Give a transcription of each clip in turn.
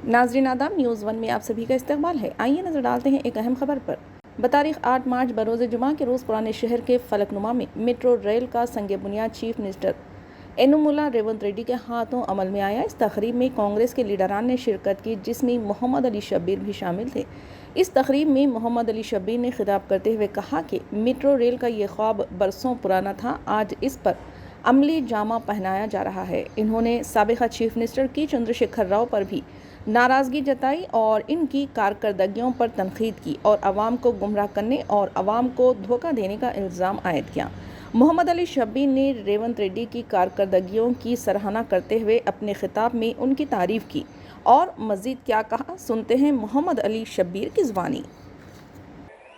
नाजरीन आदाब, news one में आप सभी का इस्तकबाल है। आइए नज़र डालते हैं एक अहम खबर पर। बतारीख 8 मार्च बरोज़ जुमा के रोज़ पुराने शहर के फलकनुमा में मेट्रो रेल का संग बुनियाद चीफ मिनिस्टर एनुमुला रेवंत रेड्डी के हाथों अमल में आया। इस तकरीब में कांग्रेस के लीडरान ने शिरकत की, जिसमें मोहम्मद अली शब्बीर भी शामिल थे। इस तकरीब में मोहम्मद अली शब्बीर ने खिताब करते हुए कहा कि मेट्रो रेल का ये ख्वाब बरसों पुराना था, आज इस पर अमली जामा पहनाया जा रहा है। इन्होंने साबिक़ा चीफ मिनिस्टर के चंद्रशेखर राव पर भी नाराज़गी जताई और इनकी कारकर्दगियों पर तनकीद की और अवाम को गुमराह करने और अवाम को धोखा देने का इल्ज़ाम आयद किया। मोहम्मद अली शब्बीर ने रेवंत रेड्डी की कारकर्दगियों की सराहना करते हुए अपने खिताब में उनकी तारीफ़ की और मज़ीद क्या कहा, सुनते हैं मोहम्मद अली शब्बीर की ज़बानी।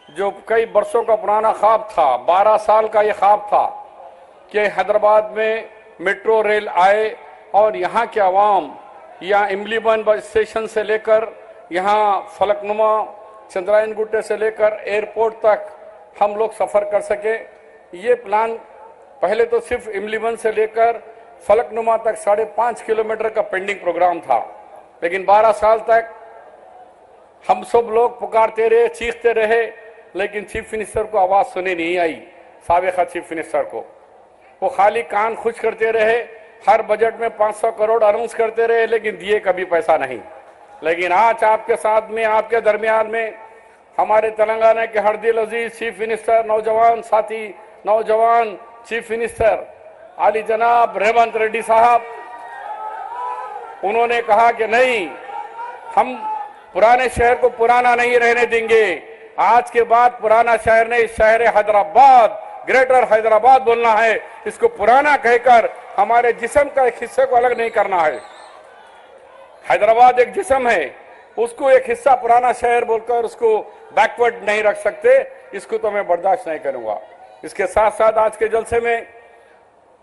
जो कई बरसों का पुराना ख्वाब था, 12 साल का ये ख्वाब था कि हैदराबाद में मेट्रो रेल आए और यहाँ के अवाम या इमलीबन बस स्टेशन से लेकर यहाँ फलकनुमा चंद्रायन गुट्टे से लेकर एयरपोर्ट तक हम लोग सफ़र कर सके। ये प्लान पहले तो सिर्फ इमलीबन से लेकर फलकनुमा तक 5.5 किलोमीटर का पेंडिंग प्रोग्राम था, लेकिन 12 साल तक हम सब लोग पुकारते रहे, चीखते रहे, लेकिन चीफ मिनिस्टर को आवाज़ सुनी नहीं आई। साबिक़ा चीफ मिनिस्टर को वो खाली कान खुश करते रहे, हर बजट में 500 करोड़ अनाउंस करते रहे, लेकिन दिए कभी पैसा नहीं। लेकिन आज आपके साथ में, आपके दरमियान में हमारे तेलंगाना के हर दिल अजीज चीफ मिनिस्टर, नौजवान साथी, नौजवान चीफ मिनिस्टर आली जनाब रेवंत रेड्डी साहब, उन्होंने कहा कि नहीं, हम पुराने शहर को पुराना नहीं रहने देंगे। आज के बाद पुराना शहर नहीं, शहर हैदराबाद, ग्रेटर हैदराबाद बोलना है। इसको पुराना कहकर हमारे जिस्म का एक हिस्से को अलग नहीं करना है। हैदराबाद एक जिस्म है, उसको एक हिस्सा पुराना शहर बोलकर उसको बैकवर्ड नहीं रख सकते। इसको तो मैं बर्दाश्त नहीं करूंगा। इसके साथ साथ आज के जलसे में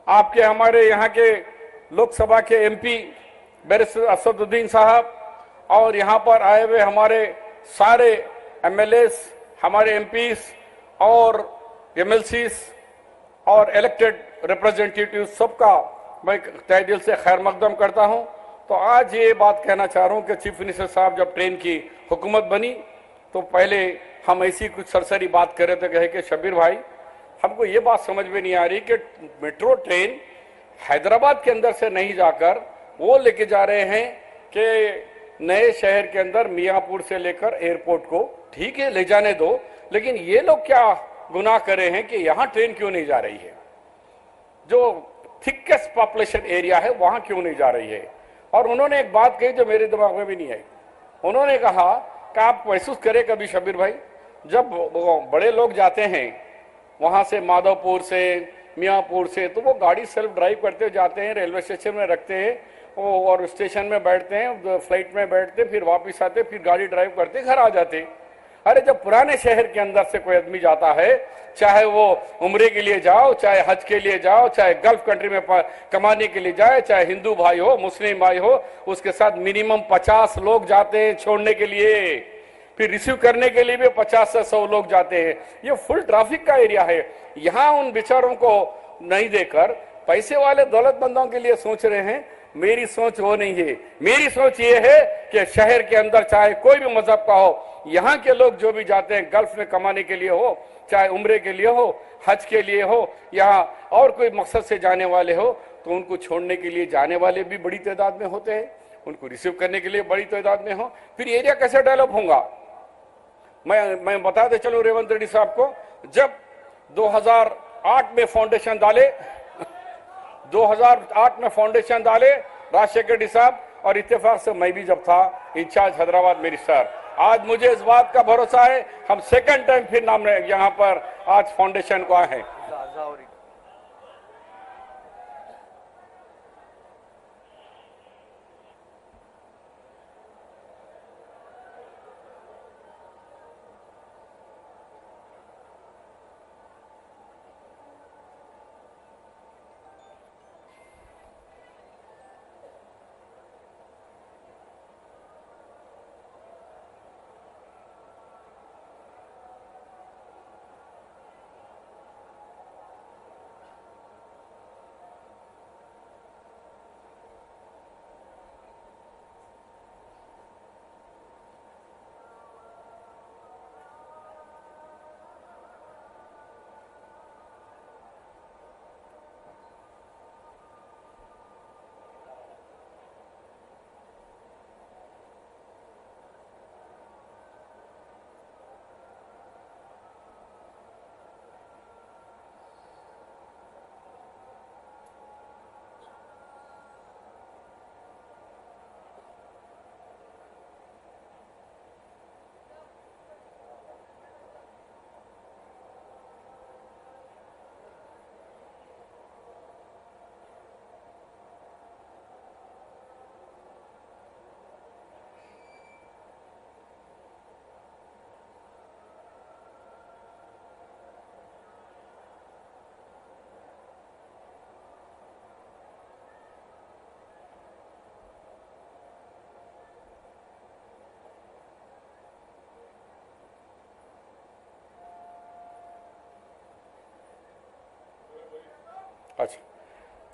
आपके हमारे यहाँ के लोकसभा के एमपी बैरिस्टर असदुद्दीन साहब और यहाँ पर आए हुए हमारे सारे एमएलएस, हमारे एमपीस और एमएलसीस और इलेक्टेड रिप्रेजेंटेटिव सबका मैं तहे दिल से खैर मकदम करता हूं। तो आज ये बात कहना चाह रहा हूं कि चीफ मिनिस्टर साहब जब ट्रेन की हुकूमत बनी तो पहले हम ऐसी कुछ सरसरी बात कर रहे थे, कहे कि शब्बीर भाई, हमको ये बात समझ में नहीं आ रही कि मेट्रो ट्रेन हैदराबाद के अंदर से नहीं जाकर वो लेके जा रहे हैं कि नए शहर के अंदर मियाँपुर से लेकर एयरपोर्ट को। ठीक है, ले जाने दो, लेकिन ये लोग क्या गुनाह करे हैं कि यहाँ ट्रेन क्यों नहीं जा रही है? जो थिकेस्ट पॉपुलेशन एरिया है वहां क्यों नहीं जा रही है? और उन्होंने एक बात कही जो मेरे दिमाग में भी नहीं आई। उन्होंने कहा कि आप महसूस करें कभी शब्बीर भाई, जब बड़े लोग जाते हैं वहां से, माधवपुर से, मियाँपुर से, तो वो गाड़ी सेल्फ ड्राइव करते जाते हैं, रेलवे स्टेशन में रखते हैं और स्टेशन में बैठते हैं, फ्लाइट में बैठते, फिर वापिस आते, फिर गाड़ी ड्राइव करते घर आ जाते। अरे जब पुराने शहर के अंदर से कोई आदमी जाता है, चाहे वो उम्रे के लिए जाओ, चाहे हज के लिए जाओ, चाहे गल्फ कंट्री में कमाने के लिए जाए, चाहे हिंदू भाई हो, मुस्लिम भाई हो, उसके साथ मिनिमम 50 लोग जाते हैं छोड़ने के लिए, फिर रिसीव करने के लिए भी 50 से 100 लोग जाते हैं। ये फुल ट्रैफिक का एरिया है। यहाँ उन बेचारों को नहीं देकर पैसे वाले दौलतमंदों के लिए सोच रहे हैं। मेरी सोच वो नहीं है। मेरी सोच ये है कि शहर के अंदर चाहे कोई भी मजहब का हो, यहाँ के लोग जो भी जाते हैं गल्फ में कमाने के लिए हो, चाहे उम्रे के लिए हो, हज के लिए हो, यहाँ और कोई मकसद से जाने वाले हो, तो उनको छोड़ने के लिए जाने वाले भी बड़ी तादाद में होते हैं, उनको रिसीव करने के लिए बड़ी तादाद में हो। फिर एरिया कैसे डेवलप होगा? मैं बताते चलूं रेवंत रेड्डी साहब को, जब 2008 में फाउंडेशन डाले 2008 में फाउंडेशन डाले राजशेखर रेड्डी साहब, और इत्तेफाक से मैं भी जब था इंचार्ज हैदराबाद मिनिस्टर, आज मुझे इस बात का भरोसा है हम सेकंड टाइम फिर नाम यहाँ पर आज फाउंडेशन को आए हैं।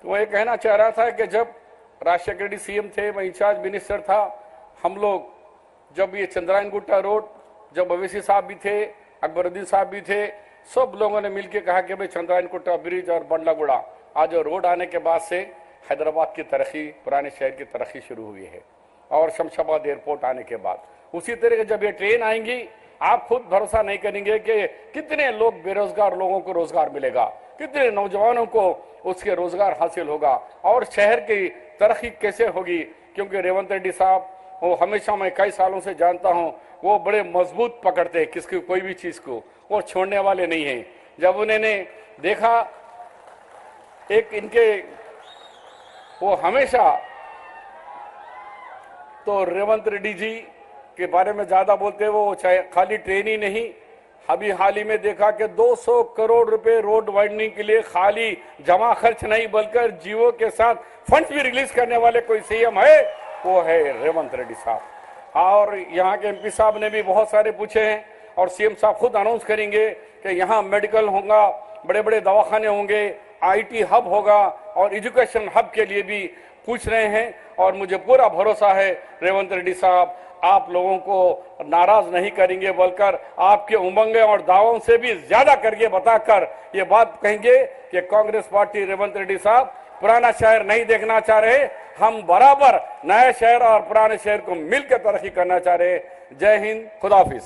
तो वो ये कहना चाह रहा था कि जब राजशेखर रेड्डी सीएम थे, मैं इंचार्ज मिनिस्टर था, हम लोग जब ये चंद्रायन गुट्टा रोड, जब ओवैसी साहब भी थे, अकबरुद्दीन साहब भी थे, सब लोगों ने मिलकर कहा कि भाई चंद्रायन गुट्टा ब्रिज और बंडलागुड़ा आज रोड आने के बाद से हैदराबाद की तरक्की, पुराने शहर की तरक्की शुरू हुई है। और शमशाबाद एयरपोर्ट आने के बाद उसी तरह जब ये ट्रेन आएंगी, आप खुद भरोसा नहीं करेंगे कि कितने लोग बेरोजगार लोगों को रोजगार मिलेगा, कितने नौजवानों को उसके रोजगार हासिल होगा और शहर की तरक्की कैसे होगी। क्योंकि रेवंत रेड्डी साहब, वो हमेशा मैं कई सालों से जानता हूं, वो बड़े मजबूत पकड़ते हैं किसकी कोई भी चीज को, वो छोड़ने वाले नहीं हैं। जब उन्होंने देखा एक इनके, वो हमेशा तो रेवंत रेड्डी जी के बारे में ज्यादा बोलते हैं, वो चाहे खाली ट्रेन ही नहीं, अभी हाल ही में देखा कि 200 करोड़ रुपए रोड वाइडनिंग के लिए खाली जमा खर्च नहीं बल्कि जियो के साथ फंड्स भी रिलीज करने वाले कोई सीएम है, वो है रेवंत रेड्डी साहब। और यहाँ के एमपी साहब ने भी बहुत सारे पूछे हैं और सीएम साहब खुद अनाउंस करेंगे कि यहाँ मेडिकल होगा, बड़े बड़े दवाखाने होंगे, आईटी हब होगा और एजुकेशन हब के लिए भी पूछ रहे हैं। और मुझे पूरा भरोसा है रेवंत रेड्डी साहब आप लोगों को नाराज नहीं करेंगे, बल्कि आपके उमंगों और दावों से भी ज्यादा करके बताकर ये बात कहेंगे कि कांग्रेस पार्टी रेवंत रेड्डी साहब पुराना शहर नहीं देखना चाह रहे, हम बराबर नए शहर और पुराने शहर को मिलकर तरक्की करना चाह रहे। जय हिंद, खुदा हाफिज।